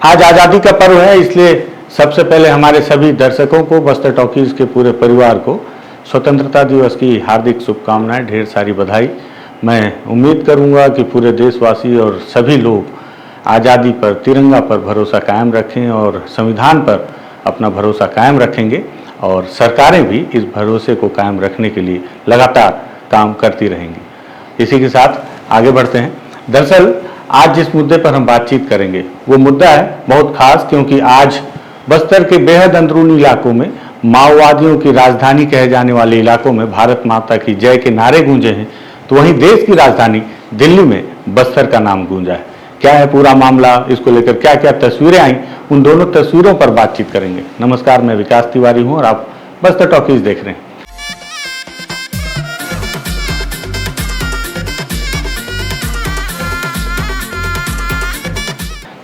आज आज़ादी का पर्व है, इसलिए सबसे पहले हमारे सभी दर्शकों को, बस्तर टॉकीज के पूरे परिवार को स्वतंत्रता दिवस की हार्दिक शुभकामनाएं, ढेर सारी बधाई। मैं उम्मीद करूंगा कि पूरे देशवासी और सभी लोग आज़ादी पर, तिरंगा पर भरोसा कायम रखें और संविधान पर अपना भरोसा कायम रखेंगे और सरकारें भी इस भरोसे को कायम रखने के लिए लगातार काम करती रहेंगी। इसी के साथ आगे बढ़ते हैं। दरअसल आज जिस मुद्दे पर हम बातचीत करेंगे वो मुद्दा है बहुत खास, क्योंकि आज बस्तर के बेहद अंदरूनी इलाकों में, माओवादियों की राजधानी कहे जाने वाले इलाकों में भारत माता की जय के नारे गूंजे हैं, तो वहीं देश की राजधानी दिल्ली में बस्तर का नाम गूंजा है। क्या है पूरा मामला, इसको लेकर क्या क्या तस्वीरें आई, उन दोनों तस्वीरों पर बातचीत करेंगे। नमस्कार, मैं विकास तिवारी हूं और आप बस्तर टॉकीज देख रहे हैं।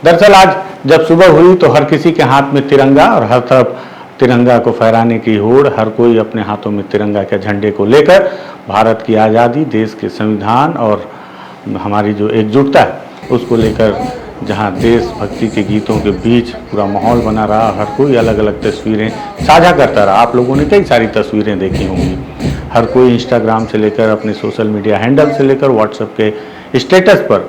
दरअसल आज जब सुबह हुई तो हर किसी के हाथ में तिरंगा और हर तरफ तिरंगा को फहराने की होड़, हर कोई अपने हाथों में तिरंगा के झंडे को लेकर भारत की आज़ादी, देश के संविधान और हमारी जो एकजुटता है उसको लेकर, जहां देशभक्ति के गीतों के बीच पूरा माहौल बना रहा, हर कोई अलग अलग तस्वीरें साझा करता रहा। आप लोगों ने कई सारी तस्वीरें देखी होंगी। हर कोई इंस्टाग्राम से लेकर अपने सोशल मीडिया हैंडल से लेकर व्हाट्सएप के स्टेटस पर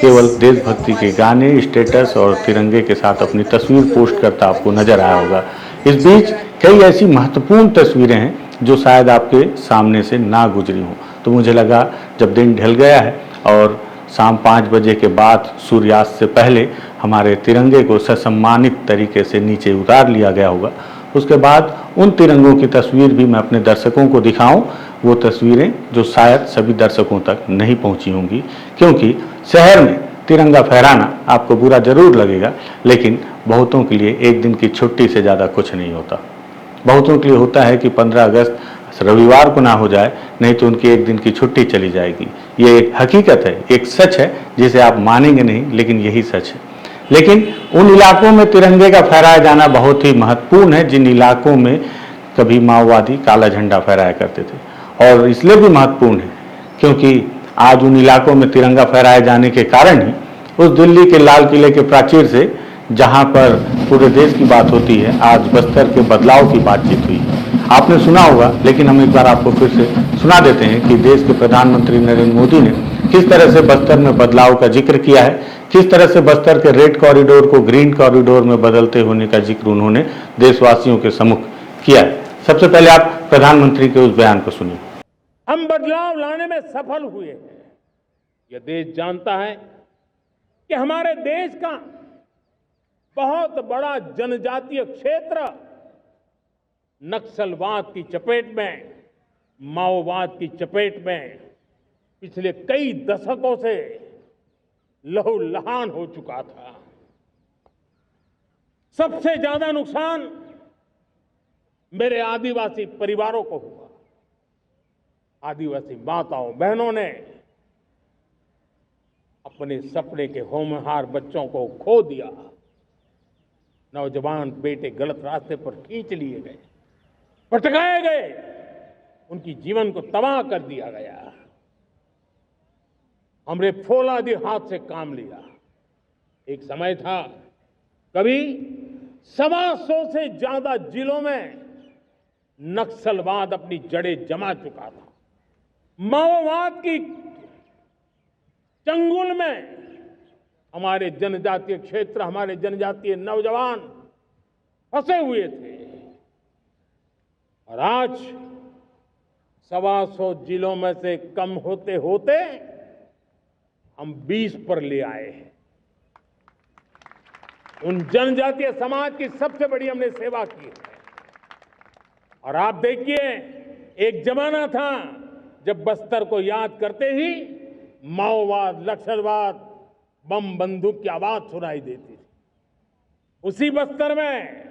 केवल देशभक्ति के गाने, स्टेटस और तिरंगे के साथ अपनी तस्वीर पोस्ट करता आपको नजर आया होगा। इस बीच कई ऐसी महत्वपूर्ण तस्वीरें हैं जो शायद आपके सामने से ना गुजरी हों, तो मुझे लगा जब दिन ढल गया है और शाम 5 बजे के बाद सूर्यास्त से पहले हमारे तिरंगे को ससम्मानित तरीके से नीचे उतार लिया गया होगा, उसके बाद उन तिरंगों की तस्वीर भी मैं अपने दर्शकों को दिखाऊं, वो तस्वीरें जो शायद सभी दर्शकों तक नहीं पहुंची होंगी। क्योंकि शहर में तिरंगा फहराना आपको बुरा जरूर लगेगा, लेकिन बहुतों के लिए एक दिन की छुट्टी से ज़्यादा कुछ नहीं होता। बहुतों के लिए होता है कि 15 अगस्त रविवार को ना हो जाए, नहीं तो उनकी एक दिन की छुट्टी चली जाएगी। ये एक हकीकत है, एक सच है जिसे आप मानेंगे नहीं, लेकिन यही सच है। लेकिन उन इलाकों में तिरंगे का फहराया जाना बहुत ही महत्वपूर्ण है जिन इलाकों में कभी माओवादी काला झंडा फहराया करते थे, और इसलिए भी महत्वपूर्ण है क्योंकि आज उन इलाकों में तिरंगा फहराए जाने के कारण ही उस दिल्ली के लाल किले के प्राचीर से, जहां पर पूरे देश की बात होती है, आज बस्तर के बदलाव की बातचीत हुई। आपने सुना होगा, लेकिन हम एक बार आपको फिर से सुना देते हैं कि देश के प्रधानमंत्री नरेंद्र मोदी ने किस तरह से बस्तर में बदलाव का जिक्र किया है, किस तरह से बस्तर के रेड कॉरिडोर को ग्रीन कॉरिडोर में बदलते होने का जिक्र उन्होंने देशवासियों के सम्मुख किया है। सबसे पहले आप प्रधानमंत्री के उस बयान को सुनिए। हम बदलाव लाने में सफल हुए हैं। यह देश जानता है कि हमारे देश का बहुत बड़ा जनजातीय क्षेत्र नक्सलवाद की चपेट में, माओवाद की चपेट में पिछले कई दशकों से लहूलुहान हो चुका था। सबसे ज्यादा नुकसान मेरे आदिवासी परिवारों को हुआ। आदिवासी माताओं बहनों ने अपने सपने के होनहार बच्चों को खो दिया। नौजवान बेटे गलत रास्ते पर खींच लिए गए, भटकाए गए, उनकी जीवन को तबाह कर दिया गया। हमने फौलादी हाथ से काम लिया। एक समय था कभी 125 से ज्यादा जिलों में नक्सलवाद अपनी जड़ें जमा चुका था। माओवाद की चंगुल में हमारे जनजातीय क्षेत्र, हमारे जनजातीय नौजवान फंसे हुए थे, और आज 125 जिलों में से कम होते होते हम 20 पर ले आए हैं। उन जनजातीय समाज की सबसे बड़ी हमने सेवा की है। और आप देखिए, एक जमाना था जब बस्तर को याद करते ही माओवाद, नक्सलवाद, बम बंदूक की आवाज सुनाई देती थी। उसी बस्तर में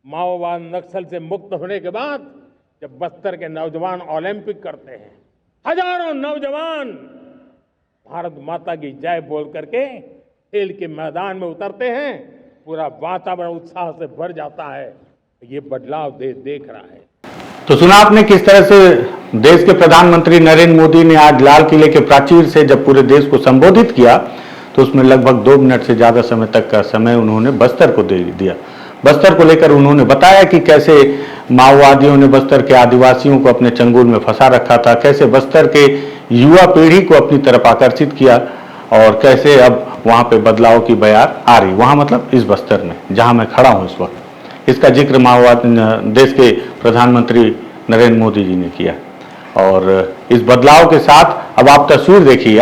माओवाद नक्सल से मुक्त होने के बाद जब बस्तर के नौजवान ओलंपिक करते हैं, हजारों नौजवान भारत माता की जय बोल करके खेल के मैदान में उतरते हैं, पूरा वातावरण उत्साह से भर जाता है। ये बदलाव देख रहा है। तो सुना आपने किस तरह से देश के प्रधानमंत्री नरेंद्र मोदी ने आज लाल किले के प्राचीर से जब पूरे देश को संबोधित किया, तो उसमें लगभग 2 मिनट से ज़्यादा समय तक का समय उन्होंने बस्तर को दे दिया। बस्तर को लेकर उन्होंने बताया कि कैसे माओवादियों ने बस्तर के आदिवासियों को अपने चंगुल में फंसा रखा था, कैसे बस्तर के युवा पीढ़ी को अपनी तरफ आकर्षित किया और कैसे अब वहाँ पे बदलाव की बयार आ रही। वहाँ मतलब इस बस्तर में जहाँ मैं खड़ा हूँ इस वक्त। इसका जिक्र देश के प्रधानमंत्री नरेंद्र मोदी जी ने किया और इस बदलाव के साथ अब आप तस्वीर देखिए।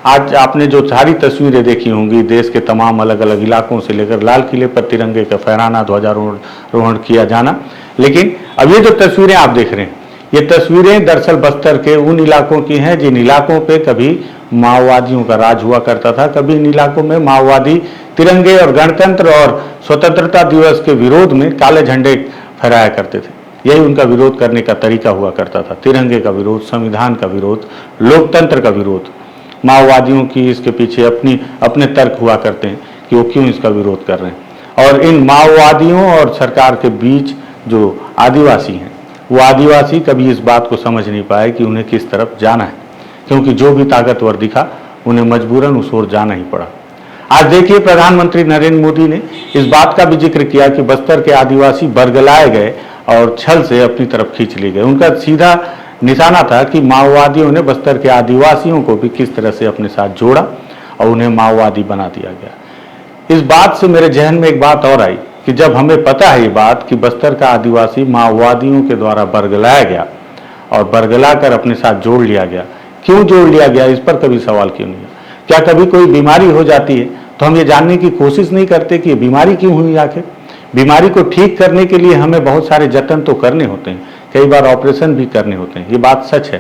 आज आपने जो सारी तस्वीरें देखी होंगी देश के तमाम अलग अलग इलाकों से लेकर लाल किले पर तिरंगे का फहराना, ध्वजारोहण किया जाना, लेकिन अब ये जो तस्वीरें आप देख रहे हैं ये तस्वीरें दरअसल बस्तर के उन इलाकों की हैं जिन इलाकों पे कभी माओवादियों का राज हुआ करता था। कभी इन इलाकों में माओवादी तिरंगे और गणतंत्र और स्वतंत्रता दिवस के विरोध में काले झंडे फहराया करते थे। यही उनका विरोध करने का तरीका हुआ करता था, तिरंगे का विरोध, संविधान का विरोध, लोकतंत्र का विरोध। माओवादियों की इसके पीछे अपने तर्क हुआ करते हैं कि वो क्यों इसका विरोध कर रहे हैं। और इन माओवादियों और सरकार के बीच जो आदिवासी हैं वो आदिवासी कभी इस बात को समझ नहीं पाए कि उन्हें किस तरफ जाना है, क्योंकि जो भी ताकतवर दिखा उन्हें मजबूरन उस ओर जाना ही पड़ा। आज देखिए प्रधानमंत्री नरेंद्र मोदी ने इस बात का भी जिक्र किया कि बस्तर के आदिवासी बरगलाए गए और छल से अपनी तरफ खींच लिए गए। उनका सीधा निशाना था कि माओवादियों ने बस्तर के आदिवासियों को भी किस तरह से अपने साथ जोड़ा और उन्हें माओवादी बना दिया गया। इस बात से मेरे जहन में एक बात और आई कि जब हमें पता है ये बात कि बस्तर का आदिवासी माओवादियों के द्वारा बरगलाया गया और बरगला कर अपने साथ जोड़ लिया गया, क्यों जोड़ लिया गया इस पर कभी सवाल क्यों नहीं? क्या कभी कोई बीमारी हो जाती है तो हम ये जानने की कोशिश नहीं करते कि ये बीमारी क्यों हुई? आखिर बीमारी को ठीक करने के लिए हमें बहुत सारे जतन तो करने होते हैं, कई बार ऑपरेशन भी करने होते हैं, ये बात सच है।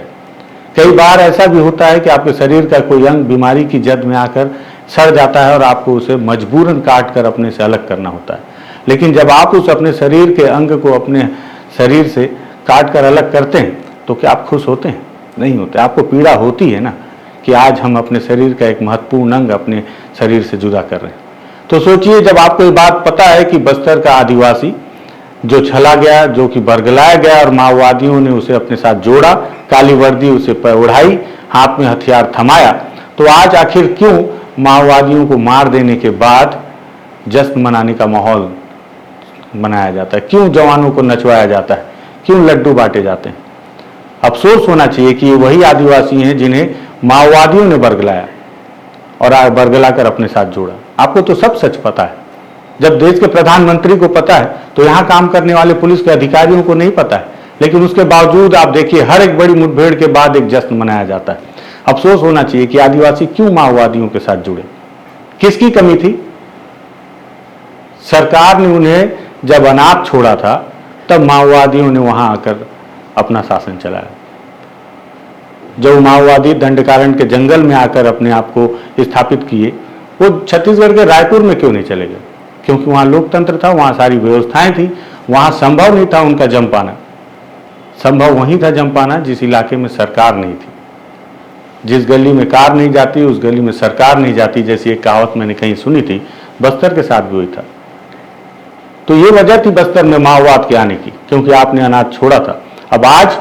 कई बार ऐसा भी होता है कि आपके शरीर का कोई अंग बीमारी की जद में आकर सड़ जाता है और आपको उसे मजबूरन काट कर अपने से अलग करना होता है। लेकिन जब आप उस अपने शरीर के अंग को अपने शरीर से काट कर अलग करते हैं तो क्या आप खुश होते हैं? नहीं होते। आपको पीड़ा होती है ना कि आज हम अपने शरीर का एक महत्वपूर्ण अंग अपने शरीर से जुदा कर रहे हैं। तो सोचिए जब आपको ये बात पता है कि बस्तर का आदिवासी जो छला गया, जो कि बरगलाया गया और माओवादियों ने उसे अपने साथ जोड़ा, काली वर्दी उसे उड़ाई, हाथ में हथियार थमाया, तो आज आखिर क्यों माओवादियों को मार देने के बाद जश्न मनाने का माहौल मनाया जाता है? क्यों जवानों को नचवाया जाता है? क्यों लड्डू बांटे जाते हैं? अफसोस होना चाहिए कि ये वही आदिवासी हैं जिन्हें माओवादियों ने बरगलाया और बरगला कर अपने साथ जोड़ा। आपको तो सब सच पता है। जब देश के प्रधानमंत्री को पता है तो यहाँ काम करने वाले पुलिस के अधिकारियों को नहीं पता है, लेकिन उसके बावजूद आप देखिए हर एक बड़ी मुठभेड़ के बाद एक जश्न मनाया जाता है। अफसोस होना चाहिए कि आदिवासी क्यों माओवादियों के साथ जुड़े, किसकी कमी थी? सरकार ने उन्हें जब अनाथ छोड़ा था तब माओवादियों ने वहां आकर अपना शासन चलाया। जब माओवादी दंडकारण्य के जंगल में आकर अपने आप को स्थापित किए, वो छत्तीसगढ़ के रायपुर में क्यों नहीं चले गए? क्योंकि वहां लोकतंत्र था, वहां सारी व्यवस्थाएं थी, वहां संभव नहीं था उनका जम पाना। संभव वहीं था जम पाना जिस इलाके में सरकार नहीं थी। जिस गली में कार नहीं जाती उस गली में सरकार नहीं जाती, जैसी एक कहावत मैंने कहीं सुनी थी। बस्तर के साथ भी वही था। तो ये वजह थी बस्तर में माओवाद के आने की, क्योंकि आपने अनाज छोड़ा था। अब आज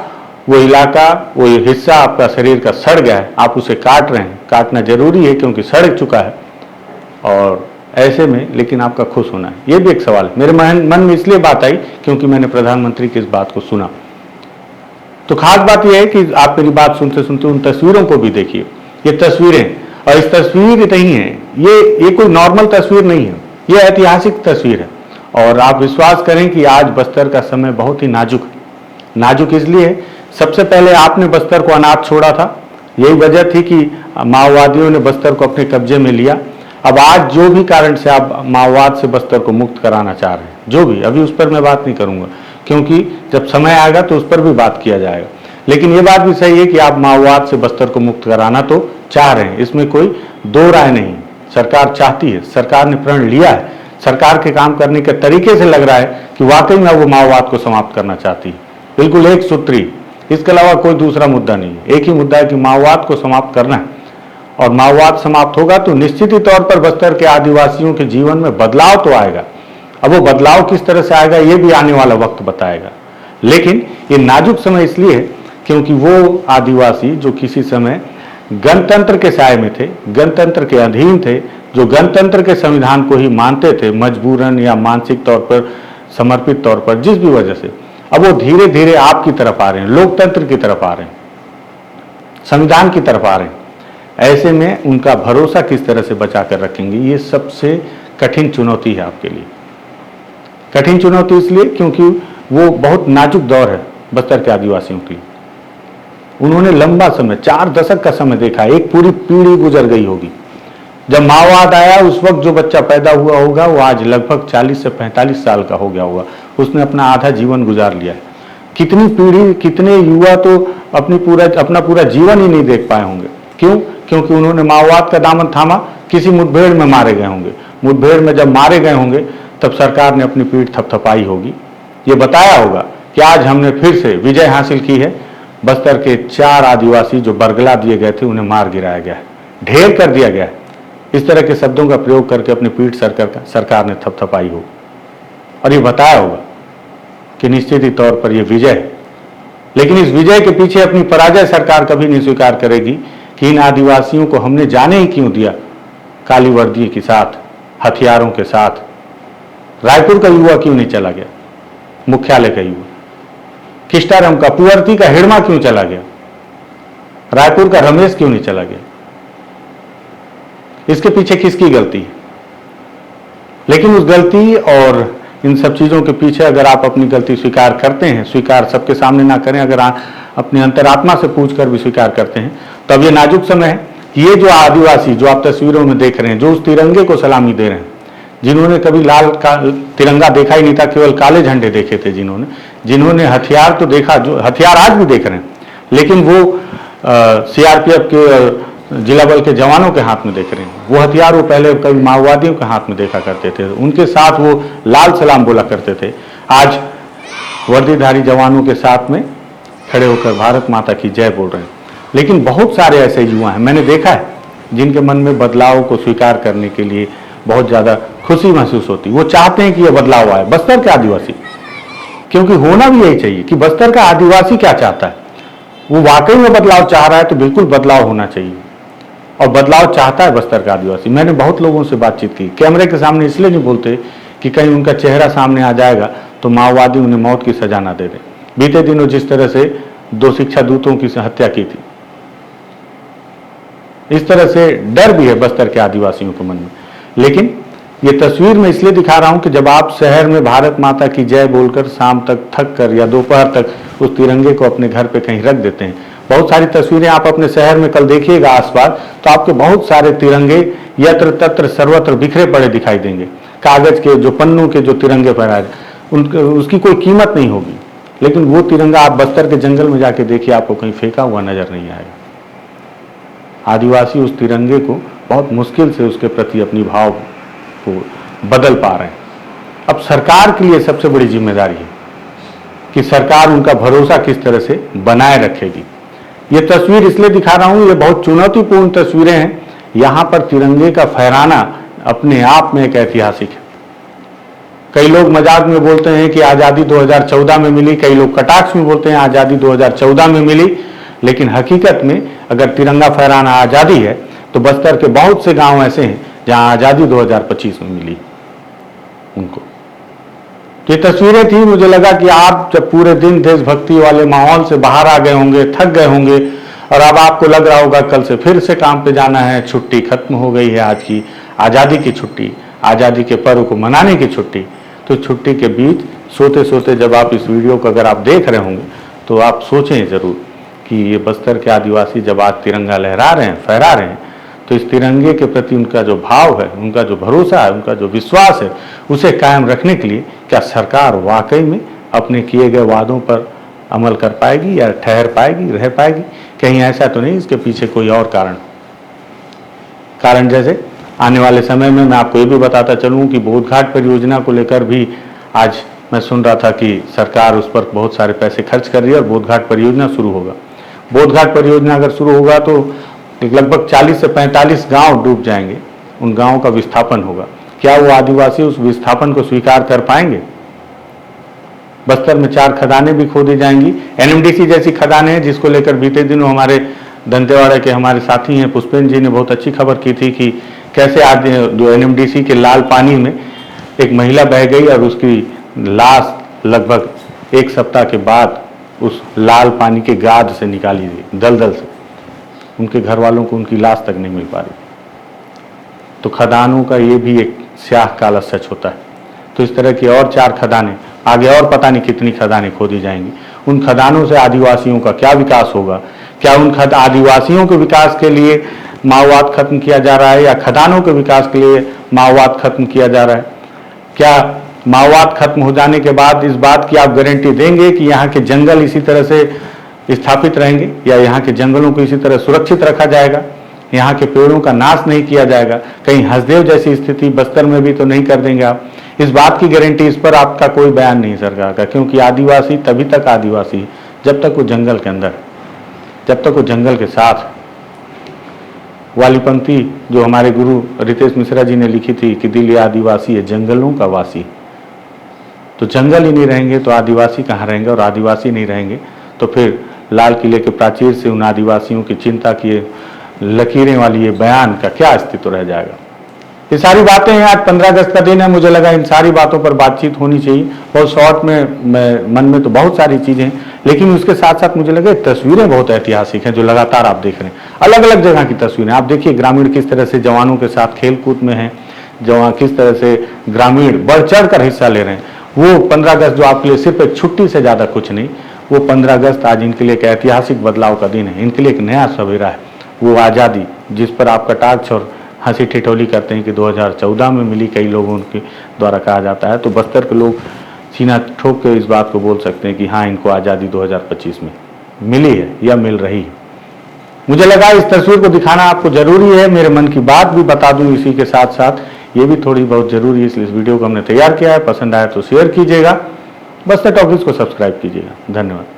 वो इलाका, वो हिस्सा आपका शरीर का सड़ गया है, आप उसे काट रहे हैं। काटना जरूरी है क्योंकि सड़ चुका है, और ऐसे में लेकिन आपका खुश होना है, ये भी एक सवाल है। मेरे मन में इसलिए बात आई क्योंकि मैंने प्रधानमंत्री की इस बात को सुना। तो खास बात यह है कि आप मेरी बात सुनते सुनते उन तस्वीरों को भी देखिए। ये तस्वीरें, और इस तस्वीर नहीं है, ये कोई नॉर्मल तस्वीर नहीं है, ये ऐतिहासिक तस्वीर है। और आप विश्वास करें कि आज बस्तर का समय बहुत ही नाजुक इसलिए, सबसे पहले आपने बस्तर को अनाथ छोड़ा था, यही वजह थी कि माओवादियों ने बस्तर को अपने कब्जे में लिया। अब आज जो भी कारण से आप माओवाद से बस्तर को मुक्त कराना चाह रहे हैं, जो भी, अभी उस पर मैं बात नहीं करूंगा क्योंकि जब समय आएगा तो उस पर भी बात किया जाएगा। लेकिन ये बात भी सही है कि आप माओवाद से बस्तर को मुक्त कराना तो चाह रहे हैं, इसमें कोई दो राय नहीं। सरकार चाहती है, सरकार ने प्रण लिया है, सरकार के काम करने के तरीके से लग रहा है कि वाकई में वो माओवाद को समाप्त करना चाहती है। बिल्कुल एक सूत्री, इसके अलावा कोई दूसरा मुद्दा नहीं है। एक ही मुद्दा है कि माओवाद को समाप्त करना है, और माओवाद समाप्त होगा तो निश्चित ही तौर पर बस्तर के आदिवासियों के जीवन में बदलाव तो आएगा। अब वो बदलाव किस तरह से आएगा ये भी आने वाला वक्त बताएगा। लेकिन ये नाजुक समय इसलिए है क्योंकि वो आदिवासी जो किसी समय गणतंत्र के साए में थे, गणतंत्र के अधीन थे, जो गणतंत्र के संविधान को ही मानते थे मजबूरन या मानसिक तौर पर, समर्पित तौर पर, जिस भी वजह से, अब वो धीरे धीरे आपकी तरफ आ रहे हैं, लोकतंत्र की तरफ आ रहे हैं, संविधान की तरफ आ रहे हैं। ऐसे में उनका भरोसा किस तरह से बचा कर रखेंगे, ये सबसे कठिन चुनौती है आपके लिए। कठिन चुनौती इसलिए क्योंकि वो बहुत नाजुक दौर है बस्तर के आदिवासियों के लिए। उन्होंने लंबा समय, 4 दशक का समय देखा, एक पूरी पीढ़ी गुजर गई होगी। जब माओवाद आया उस वक्त जो बच्चा पैदा हुआ होगा वो आज लगभग 40 से 45 साल का हो गया होगा, उसने अपना आधा जीवन गुजार लिया है। कितनी पीढ़ी, कितने युवा तो अपना पूरा जीवन ही नहीं देख पाए होंगे। क्यों? क्योंकि उन्होंने माओवाद का दामन थामा, किसी मुठभेड़ में मारे गए होंगे। मुठभेड़ में जब मारे गए होंगे तब सरकार ने अपनी पीठ थपथपाई होगी, ये बताया होगा कि आज हमने फिर से विजय हासिल की है। बस्तर के 4 आदिवासी जो बरगला दिए गए थे उन्हें मार गिराया गया है, ढेर कर दिया गया है। इस तरह के शब्दों का प्रयोग करके अपनी पीठ सरकार ने थपथपाई हो और ये बताया होगा कि निश्चित ही तौर पर यह विजय है। लेकिन इस विजय के पीछे अपनी पराजय सरकार कभी नहीं स्वीकार करेगी कि इन आदिवासियों को हमने जाने ही क्यों दिया काली वर्दी के साथ, हथियारों के साथ। रायपुर का युवा क्यों नहीं चला गया, मुख्यालय का युवा, किस्टारम का, पुअर्ती का हिड़मा क्यों चला गया, रायपुर का रमेश क्यों नहीं चला गया? इसके पीछे किसकी गलती है? लेकिन उस गलती और इन सब चीजों के पीछे अगर आप अपनी गलती स्वीकार करते हैं, स्वीकार सबके सामने ना करें, अगर अपनी अंतरात्मा से पूछकर भी स्वीकार करते हैं, तब ये नाजुक समय है कि ये जो आदिवासी जो आप तस्वीरों में देख रहे हैं, जो उस तिरंगे को सलामी दे रहे हैं, जिन्होंने कभी लाल का तिरंगा देखा ही नहीं था, केवल काले झंडे देखे थे, जिन्होंने हथियार तो देखा, जो हथियार आज भी देख रहे हैं, लेकिन वो सीआरपीएफ के जिला बल के जवानों के हाथ में देख रहे हैं। वो हथियार वो पहले कभी माओवादियों के हाथ में देखा करते थे, उनके साथ वो लाल सलाम बोला करते थे। आज वर्दीधारी जवानों के साथ में खड़े होकर भारत माता की जय बोल रहे हैं। लेकिन बहुत सारे ऐसे युवा हैं, मैंने देखा है, जिनके मन में बदलाव को स्वीकार करने के लिए बहुत ज़्यादा खुशी महसूस होती। वो चाहते हैं कि यह बदलाव आए, बस्तर के आदिवासी, क्योंकि होना भी यही चाहिए कि बस्तर का आदिवासी क्या चाहता है। वो वाकई में बदलाव चाह रहा है तो बिल्कुल बदलाव होना चाहिए, और बदलाव चाहता है बस्तर का आदिवासी। मैंने बहुत लोगों से बातचीत की, कैमरे के सामने इसलिए नहीं बोलते कि कहीं उनका चेहरा सामने आ जाएगा तो माओवादी उन्हें मौत की सजा ना दे दे। बीते दिनों जिस तरह से 2 शिक्षा दूतों की हत्या की थी, इस तरह से डर भी है बस्तर के आदिवासियों के मन में। लेकिन ये तस्वीर मैं इसलिए दिखा रहा हूं कि जब आप शहर में भारत माता की जय बोलकर शाम तक थक कर या दोपहर तक उस तिरंगे को अपने घर पे कहीं रख देते हैं, बहुत सारी तस्वीरें आप अपने शहर में कल देखिएगा आसपास, तो आपके बहुत सारे तिरंगे यत्र तत्र सर्वत्र बिखरे पड़े दिखाई देंगे। कागज के जो पन्नों के जो तिरंगे फहराए, उसकी कोई कीमत नहीं होगी। लेकिन वो तिरंगा आप बस्तर के जंगल में जाके देखिए, आपको कहीं फेंका हुआ नजर नहीं आएगा। आदिवासी उस तिरंगे को बहुत मुश्किल से उसके प्रति अपनी भाव को बदल पा रहे हैं। अब सरकार के लिए सबसे बड़ी जिम्मेदारी है कि सरकार उनका भरोसा किस तरह से बनाए रखेगी। ये तस्वीर इसलिए दिखा रहा हूं, ये बहुत चुनौतीपूर्ण तस्वीरें हैं। यहां पर तिरंगे का फहराना अपने आप में एक ऐतिहासिक है। कई लोग मजाक में बोलते हैं कि आज़ादी 2014 में मिली, कई लोग कटाक्ष में बोलते हैं आज़ादी 2014 में मिली, लेकिन हकीकत में अगर तिरंगा फहराना आज़ादी है तो बस्तर के बहुत से गांव ऐसे हैं जहां आज़ादी 2025 में मिली उनको। ये तस्वीरें थी, मुझे लगा कि आप जब पूरे दिन देशभक्ति वाले माहौल से बाहर आ गए होंगे, थक गए होंगे, और अब आपको लग रहा होगा कल से फिर से काम पे जाना है, छुट्टी खत्म हो गई है, आज की आज़ादी की छुट्टी, आज़ादी के पर्व को मनाने की छुट्टी। तो छुट्टी के बीच सोते सोते जब आप इस वीडियो को अगर आप देख रहे होंगे तो आप सोचें ज़रूर कि ये बस्तर के आदिवासी जब आज तिरंगा लहरा रहे हैं, फहरा रहे हैं, तो इस तिरंगे के प्रति उनका जो भाव है, उनका जो भरोसा है, उनका जो विश्वास है, उसे कायम रखने के लिए क्या सरकार वाकई में अपने किए गए वादों पर अमल कर पाएगी या ठहर पाएगी, रह पाएगी? कहीं ऐसा तो नहीं इसके पीछे कोई और कारण जैसे आने वाले समय में मैं आपको ये भी बताता चलूँ कि बोधघाट परियोजना को लेकर भी आज मैं सुन रहा था कि सरकार उस पर बहुत सारे पैसे खर्च कर रही है और बोधघाट परियोजना शुरू होगा। बोधघाट परियोजना अगर शुरू होगा तो लगभग 40 से 45 गांव डूब जाएंगे, उन गांवों का विस्थापन होगा। क्या वो आदिवासी उस विस्थापन को स्वीकार कर पाएंगे? बस्तर में 4 खदानें भी खोदी जाएंगी, एनएमडीसी जैसी खदानें हैं जिसको लेकर बीते दिनों हमारे दंतेवाड़ा के हमारे साथी हैं पुष्पेंद्र जी ने बहुत अच्छी खबर की थी कि कैसे आज जो एनएमडीसी के लाल पानी में एक महिला बह गई और उसकी लाश लगभग 1 सप्ताह के बाद उस लाल पानी के गाद से निकाली गई, दलदल से। उनके घर वालों को उनकी लाश तक नहीं मिल पा रही। तो खदानों का ये भी एक स्याह काला सच होता है। तो इस तरह की और 4 खदानें आगे, और पता नहीं कितनी खदानें खोदी जाएंगी। उन खदानों से आदिवासियों का क्या विकास होगा? क्या उन आदिवासियों के विकास के लिए माओवाद खत्म किया जा रहा है या खदानों के विकास के लिए माओवाद खत्म किया जा रहा है? क्या माओवाद खत्म हो जाने के बाद इस बात की आप गारंटी देंगे कि यहाँ के जंगल इसी तरह से स्थापित रहेंगे या यहाँ के जंगलों को इसी तरह सुरक्षित रखा जाएगा? यहाँ के पेड़ों का नाश नहीं किया जाएगा? कहीं हसदेव जैसी स्थिति बस्तर में भी तो नहीं कर देंगे आप? इस बात की गारंटी, इस पर आपका कोई बयान नहीं सरकार का, क्योंकि आदिवासी तभी तक आदिवासी है जब तक वो जंगल के अंदर, जब तक वो जंगल के साथ। वाली पंक्ति जो हमारे गुरु रितेश मिश्रा जी ने लिखी थी कि दिल ये आदिवासी है जंगलों का वासी। तो जंगल ही नहीं रहेंगे तो आदिवासी कहाँ रहेंगे, और आदिवासी नहीं रहेंगे तो फिर लाल किले के प्राचीर से उन आदिवासियों की चिंता किए लकीरें वाली ये बयान का क्या अस्तित्व रह जाएगा? ये सारी बातें हैं। आज 15 अगस्त का दिन है, मुझे लगा इन सारी बातों पर बातचीत होनी चाहिए। बहुत शॉर्ट में मन में तो बहुत सारी चीजें हैं, लेकिन उसके साथ साथ मुझे लगा तस्वीरें बहुत ऐतिहासिक हैं जो लगातार आप देख रहे हैं। अलग अलग जगह की तस्वीरें आप देखिए, ग्रामीण किस तरह से जवानों के साथ खेल कूद में हैं, जवान किस तरह से ग्रामीण बढ़ चढ़ कर हिस्सा ले रहे हैं। वो 15 अगस्त जो आपके लिए सिर्फ एक छुट्टी से ज्यादा कुछ नहीं, वो 15 अगस्त आज इनके लिए एक ऐतिहासिक बदलाव का दिन है, इनके लिए एक नया सवेरा है। वो आज़ादी जिस पर आप कटाक्ष और हंसी ठिठोली करते हैं कि 2014 में मिली, कई लोगों के द्वारा कहा जाता है, तो बस्तर के लोग सीना ठोक के इस बात को बोल सकते हैं कि हाँ, इनको आज़ादी 2025 में मिली है या मिल रही है। मुझे लगा इस तस्वीर को दिखाना आपको जरूरी है, मेरे मन की बात भी बता दूं इसी के साथ साथ, ये भी थोड़ी बहुत जरूरी है, इसलिए इस वीडियो को हमने तैयार किया है। पसंद आया तो शेयर कीजिएगा, बस्तर टॉकीज को सब्सक्राइब कीजिएगा। धन्यवाद।